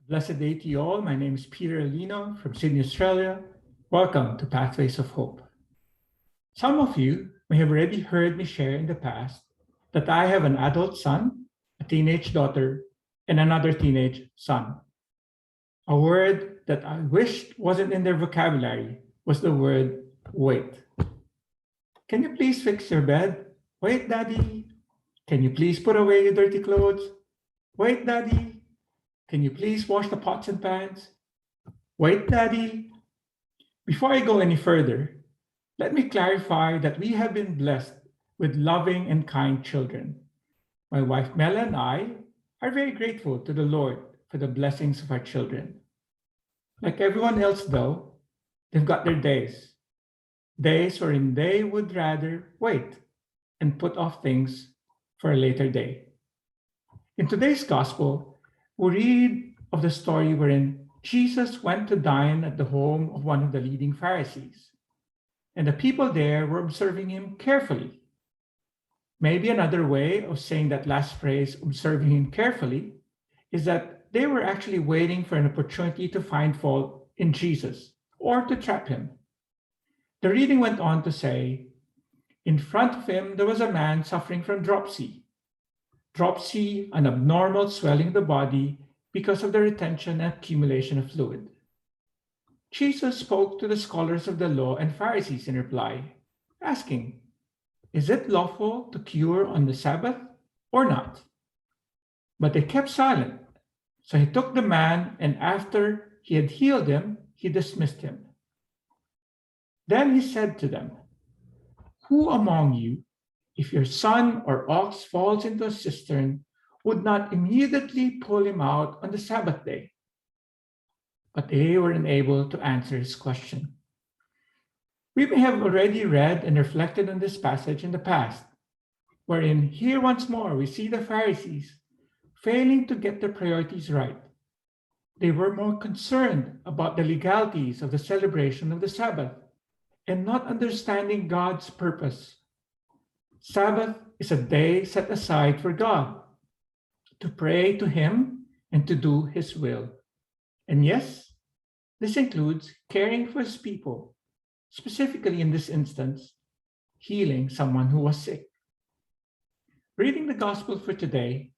Blessed day to you all. My name is Lino from Sydney, Australia. Welcome to Pathways of Hope. Some of you may have already heard me share in the past that I have an adult son, a teenage daughter, and another teenage son. A word that I wished wasn't in their vocabulary was the word wait. Can you please fix your bed? Wait, Daddy. Can you please put away your dirty clothes? Wait, Daddy. Can you please wash the pots and pans? Wait, Daddy. Before I go any further, let me clarify that we have been blessed with loving and kind children. My wife Mela and I are very grateful to the Lord for the blessings of our children. Like everyone else, though, they've got their days wherein they would rather wait and put off things for a later day. In today's gospel, we read of the story wherein Jesus went to dine at the home of one of the leading Pharisees, and the people there were observing him carefully. Maybe another way of saying that last phrase, observing him carefully, is that they were actually waiting for an opportunity to find fault in Jesus or to trap him. The reading went on to say, in front of him there was a man suffering from dropsy. Dropsy, an abnormal swelling of the body because of the retention and accumulation of fluid. Jesus spoke to the scholars of the law and Pharisees in reply, asking, is it lawful to cure on the Sabbath or not? But they kept silent. So he took the man, and after he had healed him, he dismissed him. Then he said to them, who among you, if your son or ox falls into a cistern, would not immediately pull him out on the Sabbath day? But they were unable to answer his question. We may have already read and reflected on this passage in the past, wherein here once more we see the Pharisees failing to get their priorities right. They were more concerned about the legalities of the celebration of the Sabbath and not understanding God's purpose. Sabbath is a day set aside for God, to pray to Him and to do His will. And yes, this includes caring for His people, specifically in this instance, healing someone who was sick. Reading the Gospel for today,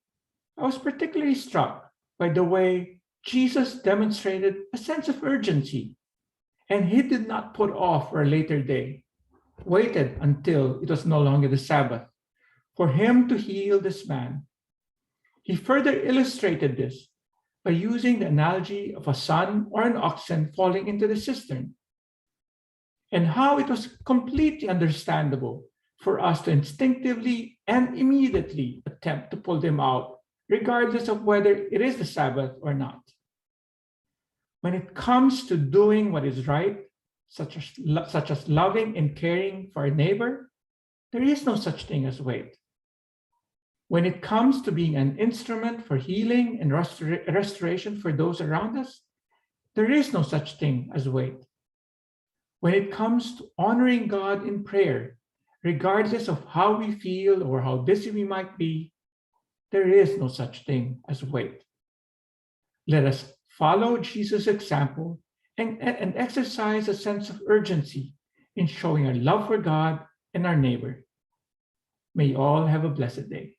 I was particularly struck by the way Jesus demonstrated a sense of urgency, and He did not put off for a later day, waited until it was no longer the Sabbath for Him to heal this man. He further illustrated this by using the analogy of a son or an oxen falling into the cistern, and how it was completely understandable for us to instinctively and immediately attempt to pull them out, regardless of whether it is the Sabbath or not. When it comes to doing what is right, such as loving and caring for our neighbor, there is no such thing as wait. When it comes to being an instrument for healing and restoration for those around us, there is no such thing as wait. When it comes to honoring God in prayer, regardless of how we feel or how busy we might be, there is no such thing as wait. Let us follow Jesus' example and exercise a sense of urgency in showing our love for God and our neighbor. May you all have a blessed day.